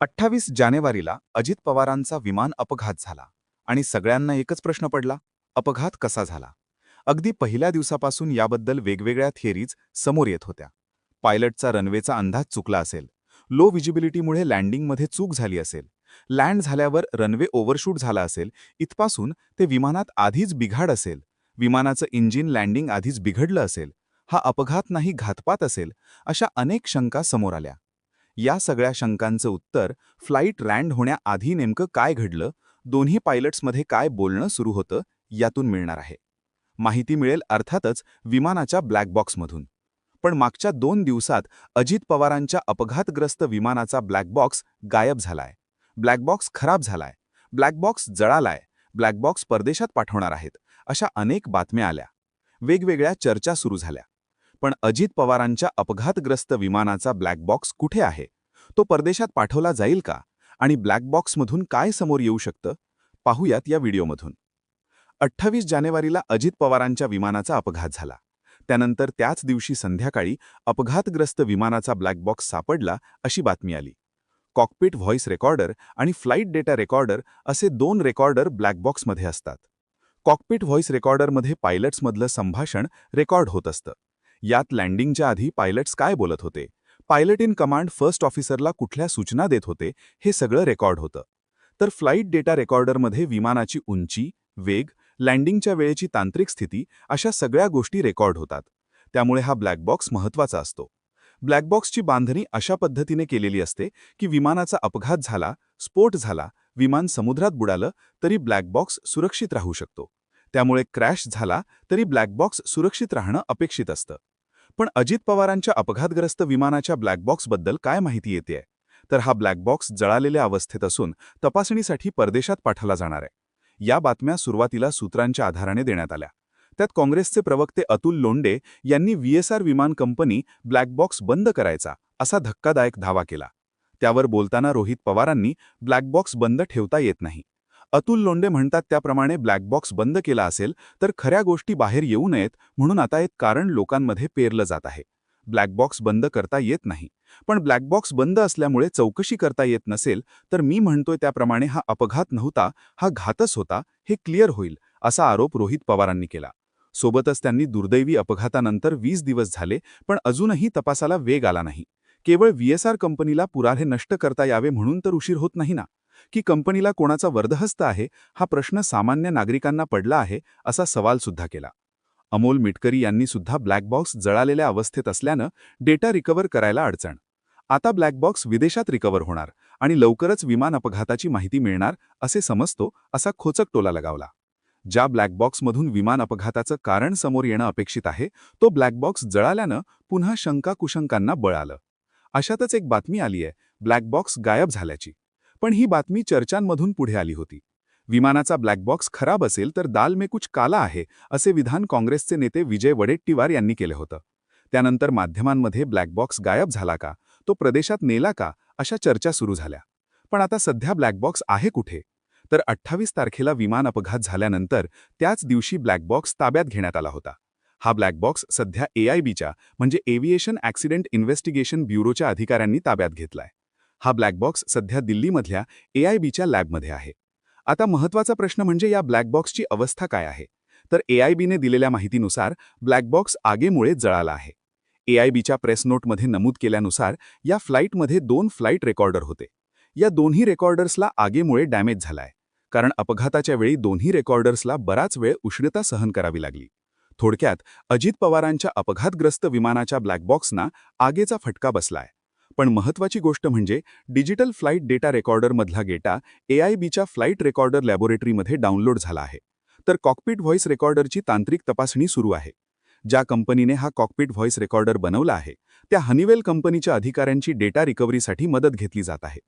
28 जानेवारीला अजित पवारांचा विमान अपघात झाला आणि सगळ्यांना एकच प्रश्न पडला, अपघात कसा झाला? अगदी पहिल्या दिवसापासून याबद्दल वेगवेगळ्या थिअरीज समोर येत होत्या. पायलटचा रनवेचा अंदाज चुकला असेल, लो विजिबिलिटीमुळे लँडिंगमध्ये चूक झाली असेल, लँड झाल्यावर रनवे ओव्हरशूट झाला असेल, इथपासून ते विमानात आधीच बिघाड असेल, विमानाचं इंजिन लँडिंग आधीच बिघडलं असेल, हा अपघात नाही घातपात असेल, अशा अनेक शंका समोर आल्या. या सगळ्या शंकांचं उत्तर फ्लाईट लँड होण्याआधी नेमकं काय घडलं, दोन्ही पायलट्समध्ये काय बोलणं सुरू होतं, यातून मिळणार आहे. माहिती मिळेल अर्थातच विमानाच्या ब्लॅक बॉक्समधून. पण मागच्या 2 दिवसात अजित पवारांच्या अपघातग्रस्त विमानाचा ब्लॅक बॉक्स गायब झालाय. ब्लॅक बॉक्स खराब झालाय, ब्लॅक बॉक्स जळालाय, ब्लॅक बॉक्स परदेशात पाठवणार आहेत, अशा अनेक बातम्या आल्या. वेगवेगळ्या चर्चा सुरू झाल्या. पण अजित पवारांच्या अपघातग्रस्त विमानाचा ब्लॅक बॉक्स कुठे आहे? तो परदेशात पाठवला जाईल का? आणि ब्लॅक बॉक्समधून काय समोर येऊ शकतं? पाहूयात या व्हिडिओमधून. 28 जानेवारीला अजित पवारांच्या विमानाचा अपघात झाला. त्यानंतर त्याच दिवशी संध्याकाळी अपघातग्रस्त विमानाचा ब्लॅक बॉक्स सापडला अशी बातमी आली. कॉकपिट व्हॉइस रेकॉर्डर आणि फ्लाईट डेटा रेकॉर्डर असे 2 रेकॉर्डर ब्लॅक बॉक्समध्ये असतात. कॉकपिट व्हॉइस रेकॉर्डरमध्ये पायलट्समधलं संभाषण रेकॉर्ड होत असतं. यात लँडिंगच्या आधी पायलट्स काय बोलत होते, पायलट इन कमांड फर्स्ट ऑफिसरला कुठल्या सूचना देत होते, हे सगळं रेकॉर्ड होतं. तर फ्लाईट डेटा रेकॉर्डरमध्ये विमानाची उंची, वेग, लँडिंगच्या वेळेची तांत्रिक स्थिती अशा सगळ्या गोष्टी रेकॉर्ड होतात. त्यामुळे हा ब्लॅक बॉक्स महत्त्वाचा असतो. ब्लॅक बॉक्सची बांधणी अशा पद्धतीने केलेली असते की विमानाचा अपघात झाला, स्फोट झाला, विमान समुद्रात बुडालं तरी ब्लॅक बॉक्स सुरक्षित राहू शकतो. त्यामुळे क्रॅश झाला तरी ब्लॅक बॉक्स सुरक्षित राहणं अपेक्षित असतं. पण अजित पवारांच्या अपघातग्रस्त विमानाच्या ब्लॅक बॉक्सबद्दल काय माहिती येतेय? तर हा ब्लॅक बॉक्स जळालेल्या अवस्थेत असून तपासणीसाठी परदेशात पाठवला जाणार आहे. या बातम्या सुरुवातीला सूत्रांच्या आधाराने देण्यात आल्या. त्यात काँग्रेसचे प्रवक्ते अतुल लोंढे यांनी व्हीएसआर विमान कंपनी ब्लॅक बॉक्स बंद करायचा असा धक्कादायक दावा केला. त्यावर बोलताना रोहित पवारांनी ब्लॅक बॉक्स बंद ठेवता येत नाही. अतुल लोंढे म्हणतात त्याप्रमाणे ब्लॅक बॉक्स बंद केला असेल तर खऱ्या गोष्टी बाहेर येऊ नयेत म्हणून आता एक कारण लोकांमध्ये पेरलं जात आहे. ब्लॅक बॉक्स बंद करता येत नाही. पण ब्लॅक बॉक्स बंद असल्यामुळे चौकशी करता येत नसेल तर मी म्हणतोय त्याप्रमाणे हा अपघात नव्हता, हा घातच होता, हे क्लिअर होईल, असा आरोप रोहित पवारांनी केला. सोबतच त्यांनी दुर्दैवी अपघातानंतर 20 दिवस झाले पण अजूनही तपासाला वेग आला नाही. केवळ व्हीएसआर कंपनीला पुरावे नष्ट करता यावे म्हणून तर उशीर होत नाही ना? की कंपनीला कोणाचा वर्दहस्त आहे, हा प्रश्न सामान्य नागरिकांना पडला आहे, असा सवाल सुद्धा केला. अमोल मिटकरी यांनी सुद्धा ब्लॅक बॉक्स जळालेल्या अवस्थेत असल्यानं डेटा रिकव्हर करायला अडचण. आता ब्लॅक बॉक्स विदेशात रिकव्हर होणार आणि लवकरच विमान अपघाताची माहिती मिळणार असे समजतो, असा खोचक टोला लगावला. ज्या ब्लॅक बॉक्समधून विमान अपघाताचं कारण समोर येणं अपेक्षित आहे, तो ब्लॅक बॉक्स जळाल्यानं पुन्हा शंका-कुशंकांना बळ आलं. अशातच एक बातमी आली आहे ब्लॅक बॉक्स गायब झाल्याची. पण ही बातमी चर्चांमधून पुढे आली होती. विमानाचा ब्लॅक बॉक्स खराब असेल तर दाल में कुछ काला आहे, असे विधान काँग्रेसचे नेते विजय वडेट्टीवार यांनी केले होतं. त्यानंतर माध्यमांमध्ये ब्लॅक बॉक्स गायब झाला का, तो प्रदेशात नेला का, अशा चर्चा सुरू झाल्या. पण आता सध्या ब्लॅक बॉक्स आहे कुठे? तर 28 तारखेला विमान अपघात झाल्यानंतर त्याच दिवशी ब्लॅक बॉक्स ताब्यात घेण्यात आला होता. हा ब्लॅक बॉक्स सध्या AIBच्या म्हणजे एव्हिएशन ॲक्सिडेंट इन्व्हेस्टिगेशन ब्युरोच्या अधिकाऱ्यांनी ताब्यात घेतलाय. हा ब्लॅक बॉक्स सध्या दिल्लीमधल्या AIBच्या लॅबमध्ये आहे. आता महत्त्वाचा प्रश्न म्हणजे या ब्लॅक बॉक्सची अवस्था काय आहे? तर AIBने दिलेल्या माहितीनुसार ब्लॅक बॉक्स आगीमुळे जळाला आहे. AIBच्या प्रेस नोटमध्ये नमूद केल्यानुसार या फ्लाईटमध्ये 2 फ्लाईट रेकॉर्डर होते. या दोन्ही रेकॉर्डर्सला आगीमुळे डॅमेज झालाय. कारण अपघाताच्या वेळी दोन्ही रेकॉर्डर्सला बराच वेळ उष्णता सहन करावी लागली. थोडक्यात अजित पवारांच्या अपघातग्रस्त विमानाच्या ब्लॅक बॉक्सना आगीचा फटका बसलाय. पण महत्त्वाची गोष्ट म्हणजे डिजिटल फ्लाईट डेटा रेकॉर्डरमधला डेटा AIBच्या फ्लाईट रेकॉर्डर लॅबोरेटरीमध्ये डाउनलोड झाला आहे. तर कॉकपिट व्हॉइस रेकॉर्डरची तांत्रिक तपासणी सुरू आहे. ज्या कंपनीने हा कॉकपिट व्हॉइस रेकॉर्डर बनवला आहे त्या हनीवेल कंपनीच्या अधिकाऱ्यांची डेटा रिकव्हरीसाठी मदत घेतली जात आहे.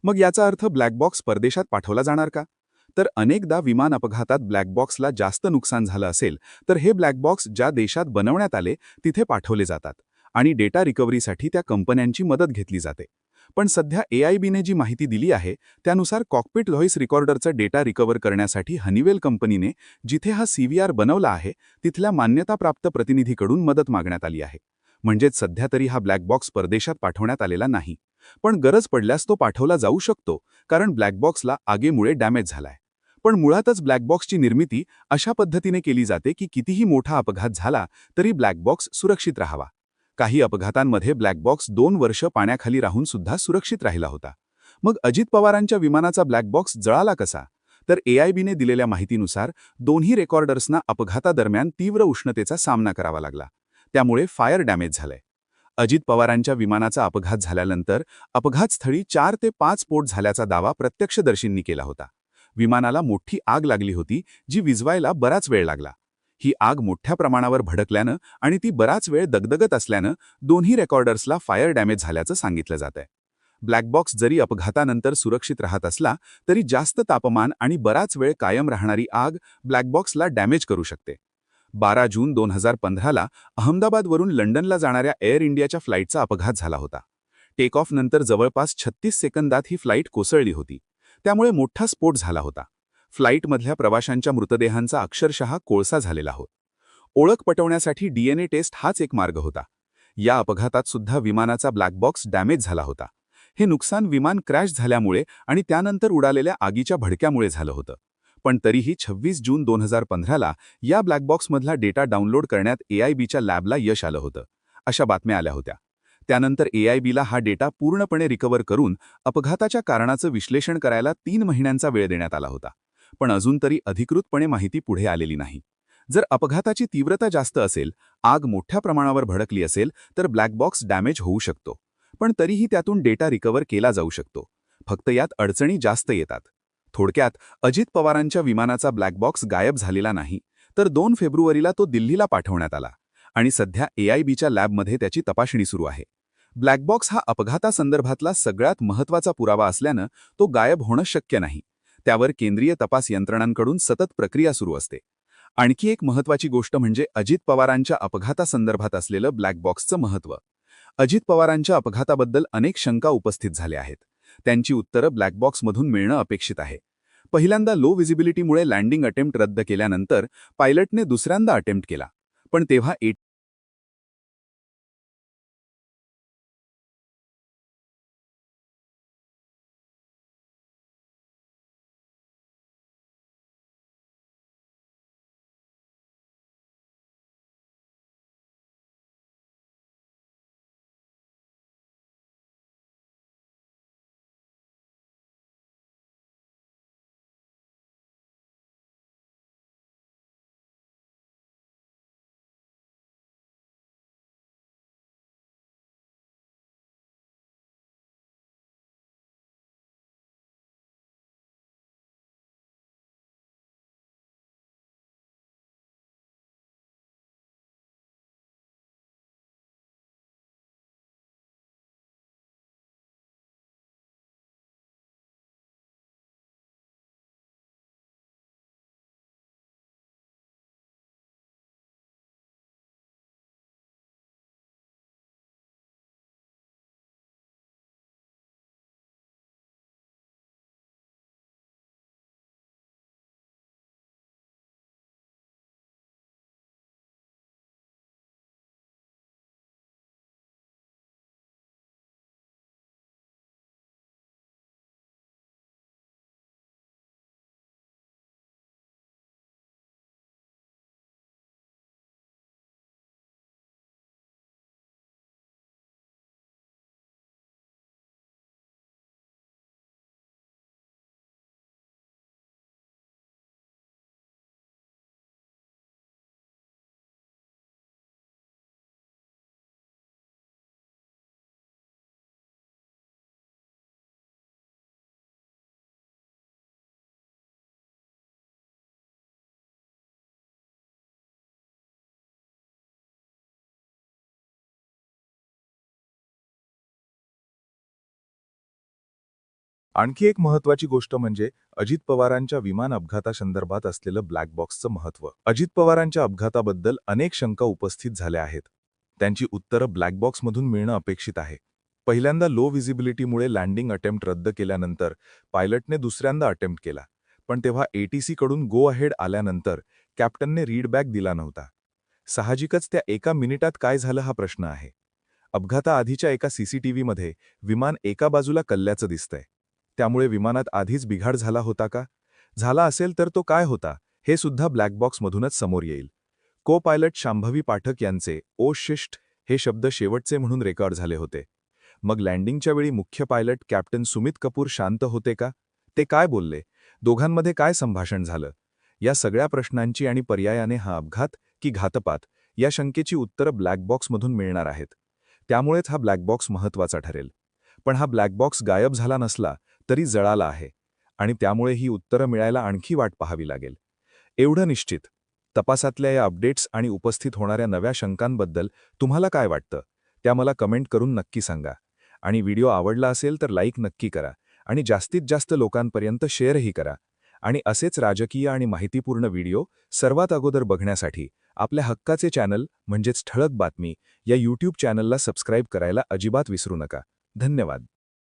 मग याचा अर्थ ब्लॅक बॉक्स परदेशात पाठवला जाणार का? तर अनेकदा विमान अपघातात ब्लॅक बॉक्सला जास्त नुकसान झालं असेल तर हे ब्लॅक बॉक्स ज्या देशात बनवण्यात आले तिथे पाठवले जातात आणि डेटा रिकव्हरीसाठी त्या कंपन्यांची मदत घेतली जाते. पण सध्या AIBने जी माहिती दिली आहे त्यानुसार कॉकपिट व्हॉइस रेकॉर्डरचा डेटा रिकव्हर करण्यासाठी हनीवेल कंपनीने जिथे हा CVR बनवला आहे तिथल्या मान्यताप्राप्त प्रतिनिधीकडून मदत मागण्यात आली आहे. म्हणजेच सध्या तरी हा ब्लॅक बॉक्स परदेशात पाठवण्यात आलेला नाही. पण गरज पडल्यास तो पाठवला जाऊ शकतो, कारण ब्लॅक बॉक्सला आगीमुळे डॅमेज झालाय. पण मुळातच ब्लॅक बॉक्सची निर्मिती अशा पद्धतीने केली जाते की कितीही मोठा अपघात झाला तरी ब्लॅक बॉक्स सुरक्षित राहावा. काही अपघातांमध्ये ब्लॅक बॉक्स 2 वर्ष पाण्याखाली राहून सुद्धा सुरक्षित राहिला होता. मग अजित पवारांच्या विमानाचा ब्लॅक बॉक्स जळाला कसा? तर AIBने दिलेल्या माहितीनुसार दोन्ही रेकॉर्डर्सना अपघातादरम्यान तीव्र उष्णतेचा सामना करावा लागला. त्यामुळे फायर डॅमेज झालंय. अजित पवारांच्या विमानाचा अपघात झाल्यानंतर अपघातस्थळी 4 ते 5 स्फोट झाल्याचा दावा प्रत्यक्षदर्शींनी केला होता. विमानाला मोठी आग लागली होती, जी विझवायला बराच वेळ लागला. ही आग मोठ्या प्रमाणावर भडकल्यानं आणि ती बराच वेळ दगदगत असल्यानं दोन्ही रेकॉर्डर्सला फायर डॅमेज झाल्याचं सांगितलं जातंय. ब्लॅक बॉक्स जरी अपघातानंतर सुरक्षित राहत असला तरी जास्त तापमान आणि बराच वेळ कायम राहणारी आग ब्लॅक बॉक्सला डॅमेज करू शकते. 12 जून 2015ला अहमदाबादवरून लंडनला जाणाऱ्या एअर इंडियाच्या फ्लाईटचा अपघात झाला होता. टेक ऑफ नंतर जवळपास 36 सेकंदात ही फ्लाईट कोसळली होती. त्यामुळे मोठा स्फोट झाला होता. फ्लाईटमधल्या प्रवाशांच्या मृतदेहांचा अक्षरशः कोळसा झालेला होता. ओळख पटवण्यासाठी DNA टेस्ट हाच एक मार्ग होता. या अपघातात सुद्धा विमानाचा ब्लॅक बॉक्स डॅमेज झाला होता. हे नुकसान विमान क्रॅश झाल्यामुळे आणि त्यानंतर उडालेल्या आगीच्या भडक्यामुळे झालं होतं. पण तरीही 26 जून 2015ला या ब्लॅक बॉक्समधला डेटा डाउनलोड करण्यात AIBच्या लॅबला यश आलं होतं, अशा बातम्या आल्या होत्या. त्यानंतर AIBला हा डेटा पूर्णपणे रिकव्हर करून अपघाताच्या कारणाचं विश्लेषण करायला 3 महिन्यांचा वेळ देण्यात आला होता. पण अजून तरी अधिकृतपणे माहिती पुढे आलेली नाही. जर अपघाताची तीव्रता जास्त असेल, आग मोठ्या प्रमाणावर भडकली असेल, तर ब्लॅक बॉक्स डॅमेज होऊ शकतो. पण तरीही त्यातून डेटा रिकव्हर केला जाऊ शकतो. फक्त यात अडचणी जास्त येतात. थोडक्यात, अजित पवारांच्या विमानाचा ब्लॅक बॉक्स गायब झालेला नाही, तर 2 फेब्रुवारीला तो दिल्लीला पाठवण्यात आला आणि सध्या AIBच्या लॅबमध्ये त्याची तपासणी सुरू आहे. ब्लॅक बॉक्स हा अपघातासंदर्भातला सगळ्यात महत्त्वाचा पुरावा असल्यानं तो गायब होणं शक्य नाही. त्यावर केंद्रीय तपास यंत्रणांकडून सतत प्रक्रिया सुरू असते. आणखी एक महत्त्वाची गोष्ट म्हणजे अजित पवारांच्या अपघातासंदर्भात असलेलं ब्लॅक बॉक्सचं महत्त्व. अजित पवारांच्या अपघाताबद्दल अनेक शंका उपस्थित झाल्या आहेत. त्यांची उत्तरं ब्लॅक बॉक्समधून मिळणं अपेक्षित आहे. पहिल्यांदा लो व्हिजिबिलिटीमुळे लँडिंग अटेम्प्ट रद्द केल्यानंतर पायलटने दुसऱ्यांदा अटेम्प्ट केला. पण तेव्हा आणखी एक महत्त्वाची गोष्ट म्हणजे अजित पवारांच्या विमान अपघातासंदर्भात असलेलं ब्लॅक बॉक्सचं महत्त्व. अजित पवारांच्या अपघाताबद्दल अनेक शंका उपस्थित झाल्या आहेत. त्यांची उत्तरं ब्लॅक बॉक्समधून मिळणं अपेक्षित आहे. पहिल्यांदा लो व्हिजिबिलिटीमुळे लँडिंग अटेम्प्ट रद्द केल्यानंतर पायलटने दुसऱ्यांदा अटेम्प्ट केला. पण तेव्हा ATC कडून गो अहेड आल्यानंतर कॅप्टनने रीडबॅक दिला नव्हता. साहजिकच त्या एका मिनिटात काय झालं हा प्रश्न आहे. अपघाताआधीच्या एका सीसीटीव्हीमध्ये विमान एका बाजूला कल्ल्याचं दिसतंय. त्यामुळे विमानात आधीच बिघाड झाला होता का? झाला असेल तर तो काय होता हे सुद्धा ब्लॅक बॉक्समधूनच समोर येईल. को पायलट शांभवी पाठक यांचे ओ शिष्ट हे शब्द शेवटचे म्हणून रेकॉर्ड झाले होते. मग लँडिंगच्या वेळी मुख्य पायलट कॅप्टन सुमित कपूर शांत होते का? ते काय बोलले? दोघांमध्ये काय संभाषण झालं? या सगळ्या प्रश्नांची आणि पर्यायाने हा अपघात की घातपात या शंकेची उत्तरं ब्लॅक बॉक्समधून मिळणार आहेत. त्यामुळेच हा ब्लॅक बॉक्स महत्त्वाचा ठरेल. पण हा ब्लॅक बॉक्स गायब झाला नसला तरी जळाला आहे आणि त्यामुळे ही उत्तरं मिळायला आणखी वाट पाहावी लागेल. एवढं निश्चित. तपासातल्या या अपडेट्स आणि उपस्थित होणाऱ्या नव्या शंकांबद्दल तुम्हाला काय वाटतं? त्या मला कमेंट करून नक्की सांगा. आणि व्हिडिओ आवडला असेल तर लाईक नक्की करा आणि जास्तीत जास्त लोकांपर्यंत शेअरही करा. आणि असेच राजकीय आणि माहितीपूर्ण व्हिडिओ सर्वात अगोदर बघण्यासाठी आपल्या हक्काचे चॅनल म्हणजेच ठळक बातमी या यूट्यूब चॅनलला सबस्क्राईब करायला अजिबात विसरू नका. धन्यवाद.